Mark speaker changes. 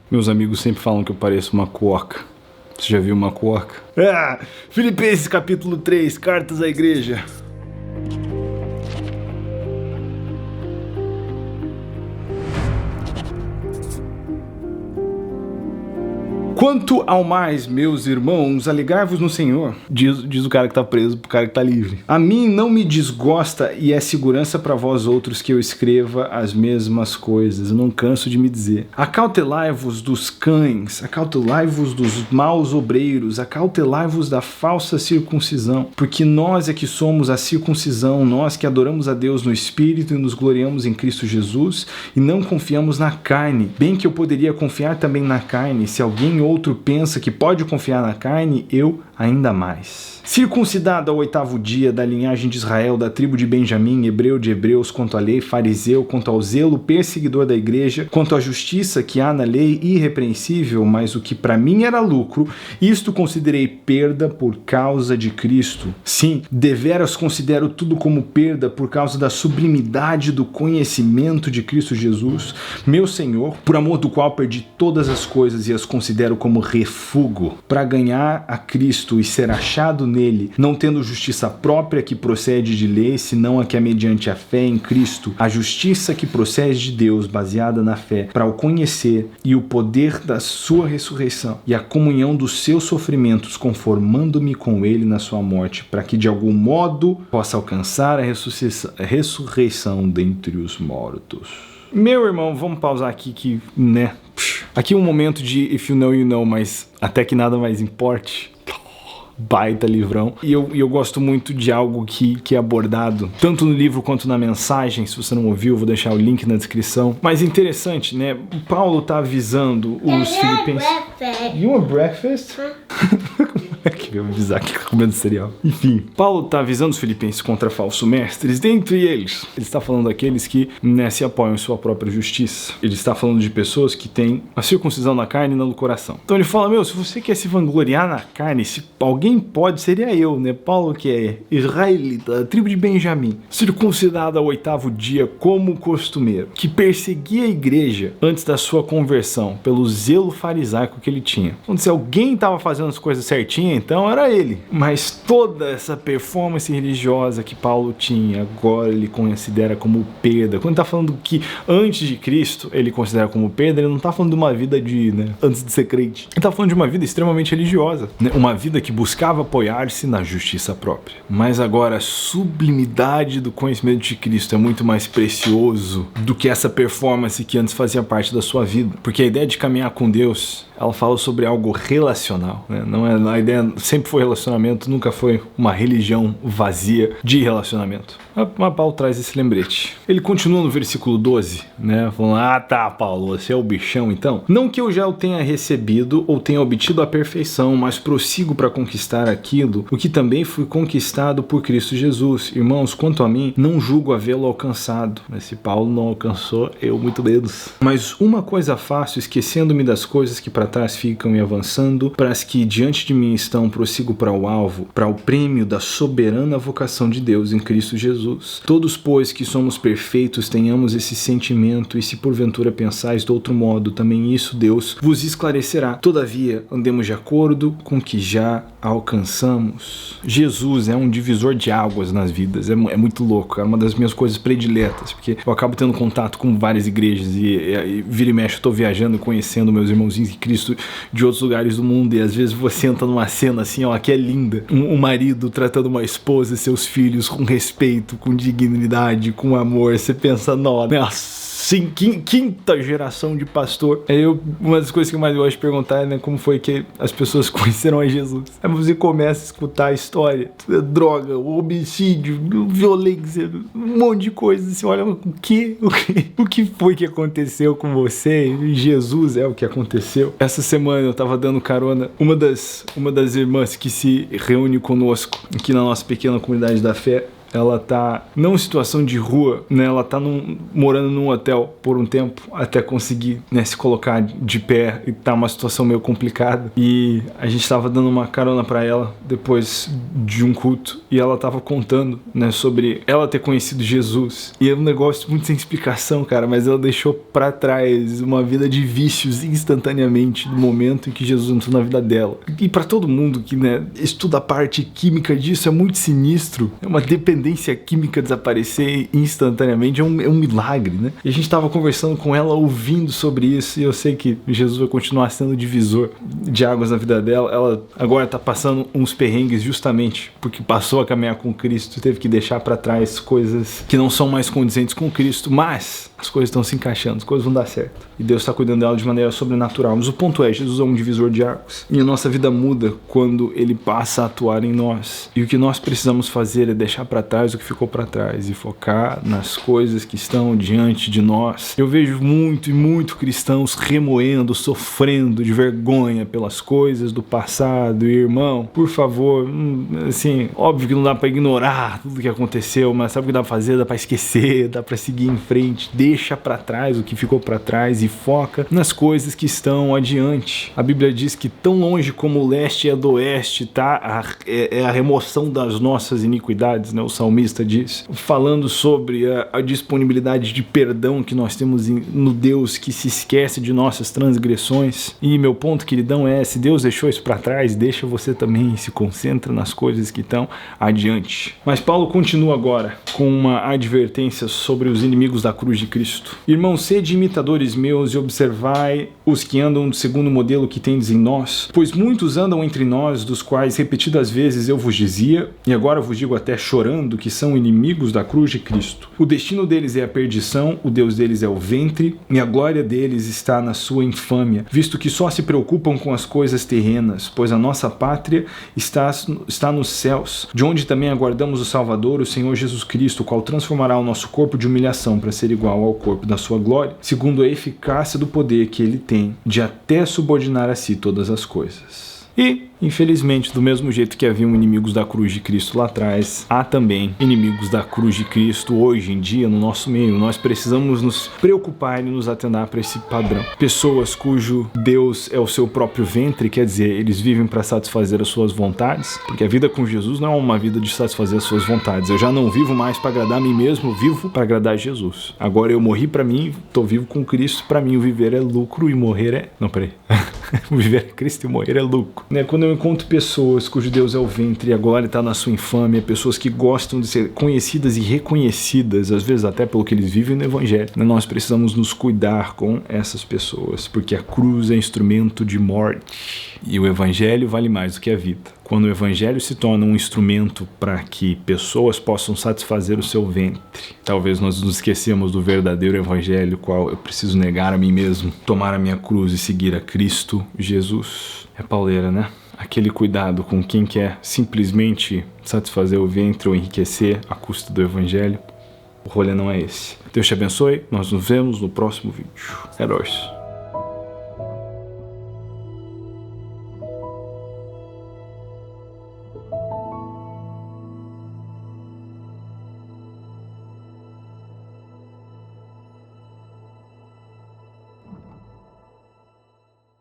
Speaker 1: Meus amigos sempre falam que eu pareço uma coca. Você já viu uma coca? Filipenses capítulo 3, cartas à igreja. Quanto ao mais, meus irmãos, alegrai-vos no Senhor, diz o cara que tá preso pro cara que tá livre. A mim não me desgosta e é segurança para vós outros que eu escreva as mesmas coisas. Eu não canso de me dizer. Acautelai-vos dos cães, acautelai-vos dos maus obreiros, acautelai-vos da falsa circuncisão, porque nós é que somos a circuncisão, nós que adoramos a Deus no Espírito e nos gloriamos em Cristo Jesus e não confiamos na carne. Bem que eu poderia confiar também na carne, se alguém outro pensa que pode confiar na carne, eu ainda mais. Circuncidado ao 8º dia, da linhagem de Israel, da tribo de Benjamim, hebreu de hebreus, quanto à lei, fariseu, quanto ao zelo, perseguidor da igreja, quanto à justiça que há na lei, irrepreensível, mas o que para mim era lucro, isto considerei perda por causa de Cristo. Sim, deveras considero tudo como perda por causa da sublimidade do conhecimento de Cristo Jesus, meu Senhor, por amor do qual perdi todas as coisas e as considero como refúgio, para ganhar a Cristo e ser achado nele, não tendo justiça própria que procede de lei, senão a que é mediante a fé em Cristo, a justiça que procede de Deus, baseada na fé, para o conhecer e o poder da sua ressurreição e a comunhão dos seus sofrimentos, conformando-me com ele na sua morte, para que de algum modo possa alcançar a ressurreição dentre os mortos. Meu irmão, vamos pausar aqui que, né? Aqui um momento de if you know, you know, mas até que nada mais importe. Baita livrão. E eu gosto muito de algo que é abordado tanto no livro quanto na mensagem. Se você não ouviu, eu vou deixar o link na descrição. Mas interessante, né? O Paulo tá avisando os filipenses. You want breakfast? Como é que eu vou avisar que tá comendo cereal? Enfim, Paulo tá avisando os filipenses contra falsos mestres. Dentre eles, ele está falando daqueles que, né, se apoiam em sua própria justiça. Ele está falando de pessoas que têm a circuncisão na carne e não no coração. Então ele fala, meu, se você quer se vangloriar na carne, se alguém pode, seria eu, né? Paulo, que é israelita, tribo de Benjamim, circuncidado ao 8º dia como costumeiro, que perseguia a igreja antes da sua conversão, pelo zelo farisaico que ele tinha. Então, se alguém estava fazendo as coisas certinhas, então era ele. Mas toda essa performance religiosa que Paulo tinha, agora ele considera como perda. Quando ele está falando que antes de Cristo ele considera como perda, ele não está falando de uma vida de, né, antes de ser crente. Ele está falando de uma vida extremamente religiosa, né? Uma vida que buscava apoiar-se na justiça própria. Mas agora a sublimidade do conhecimento de Cristo é muito mais precioso do que essa performance que antes fazia parte da sua vida. Porque a ideia de caminhar com Deus, ela fala sobre algo relacional, né? Não é, a ideia sempre foi relacionamento, nunca foi uma religião vazia de relacionamento. Mas Paulo traz esse lembrete. Ele continua no versículo 12, né? Falando, tá, Paulo, você é o bichão então? Não que eu já o tenha recebido ou tenha obtido a perfeição, mas prossigo para conquistar aquilo, o que também fui conquistado por Cristo Jesus. Irmãos, quanto a mim, não julgo havê-lo alcançado. Mas se Paulo não alcançou, eu muito menos. Mas uma coisa faço, esquecendo-me das coisas que para trás ficam e avançando, para as que diante de mim estão, prossigo para o alvo, para o prêmio da soberana vocação de Deus em Cristo Jesus. Todos, pois, que somos perfeitos, tenhamos esse sentimento, e se porventura pensais de outro modo, também isso Deus vos esclarecerá. Todavia, andemos de acordo com o que já alcançamos. Jesus é um divisor de águas nas vidas, é muito louco, é uma das minhas coisas prediletas, porque eu acabo tendo contato com várias igrejas e vira e mexe eu tô viajando e conhecendo meus irmãozinhos em Cristo de outros lugares do mundo, e às vezes você entra numa cena assim, ó, que é linda, um marido tratando uma esposa e seus filhos com respeito, com dignidade, com amor, você pensa, nossa, sim, quinta geração de pastor. Uma das coisas que eu mais gosto de perguntar é, né, como foi que as pessoas conheceram a Jesus. Aí você começa a escutar a história, droga, homicídio, violência, um monte de coisa. Você olha, o que foi que aconteceu com você? Jesus é o que aconteceu. Essa semana eu tava dando carona, uma das irmãs que se reúne conosco aqui na nossa pequena comunidade da fé. ela tá não em situação de rua, né? Ela tá morando num hotel por um tempo até conseguir, né, se colocar de pé, e tá uma situação meio complicada. E a gente tava dando uma carona pra ela depois de um culto e ela tava contando, né, sobre ela ter conhecido Jesus. E é um negócio muito sem explicação, cara, mas ela deixou pra trás uma vida de vícios instantaneamente no momento em que Jesus entrou na vida dela. E pra todo mundo que, né, estuda a parte química disso, é muito sinistro. É uma dependência química desaparecer instantaneamente, é um milagre, né? E a gente tava conversando com ela, ouvindo sobre isso, e eu sei que Jesus vai continuar sendo divisor de águas na vida dela. Ela agora tá passando uns perrengues justamente porque passou a caminhar com Cristo, teve que deixar pra trás coisas que não são mais condizentes com Cristo, mas as coisas estão se encaixando, as coisas vão dar certo. E Deus está cuidando dela de maneira sobrenatural. Mas o ponto é, Jesus é um divisor de águas. E a nossa vida muda quando Ele passa a atuar em nós. E o que nós precisamos fazer é deixar para trás o que ficou para trás e focar nas coisas que estão diante de nós. Eu vejo muito cristãos remoendo, sofrendo de vergonha pelas coisas do passado. E, irmão, por favor, assim, óbvio que não dá para ignorar tudo que aconteceu, mas sabe o que dá para fazer? Dá para esquecer, dá para seguir em frente. Deixa para trás o que ficou para trás e foca nas coisas que estão adiante. A Bíblia diz que tão longe como o leste é do oeste, tá? É a remoção das nossas iniquidades, né? O salmista diz, falando sobre a disponibilidade de perdão que nós temos no Deus que se esquece de nossas transgressões. E meu ponto, queridão, é, se Deus deixou isso para trás, deixa você também, se concentra nas coisas que estão adiante. Mas Paulo continua agora com uma advertência sobre os inimigos da cruz de Cristo. Irmãos, sede imitadores meus e observai os que andam segundo o modelo que tendes em nós, pois muitos andam entre nós, dos quais repetidas vezes eu vos dizia, e agora vos digo até chorando, que são inimigos da cruz de Cristo. O destino deles é a perdição, o Deus deles é o ventre, e a glória deles está na sua infâmia, visto que só se preocupam com as coisas terrenas, pois a nossa pátria está nos céus, de onde também aguardamos o Salvador, o Senhor Jesus Cristo, o qual transformará o nosso corpo de humilhação para ser igual ao corpo da sua glória, segundo a eficácia do poder que ele tem de até subordinar a si todas as coisas. E, infelizmente, do mesmo jeito que haviam inimigos da cruz de Cristo lá atrás, há também inimigos da cruz de Cristo hoje em dia no nosso meio. Nós precisamos nos preocupar e nos atentar para esse padrão. Pessoas cujo Deus é o seu próprio ventre, quer dizer, eles vivem para satisfazer as suas vontades, porque a vida com Jesus não é uma vida de satisfazer as suas vontades. Eu já não vivo mais para agradar a mim mesmo, eu vivo para agradar a Jesus. Agora eu morri para mim, estou vivo com Cristo, para mim o viver é lucro e morrer é... Não, peraí. O viver é Cristo e morrer é lucro. Quando eu encontro pessoas cujo Deus é o ventre e a glória está na sua infâmia, pessoas que gostam de ser conhecidas e reconhecidas, às vezes até pelo que eles vivem no Evangelho, nós precisamos nos cuidar com essas pessoas, porque a cruz é instrumento de morte e o Evangelho vale mais do que a vida. Quando o Evangelho se torna um instrumento para que pessoas possam satisfazer o seu ventre, talvez nós nos esquecemos do verdadeiro Evangelho, qual eu preciso negar a mim mesmo, tomar a minha cruz e seguir a Cristo Jesus. É pauleira, né? Aquele cuidado com quem quer simplesmente satisfazer o ventre ou enriquecer à custa do Evangelho. O rolê não é esse. Deus te abençoe, nós nos vemos no próximo vídeo. É nóis.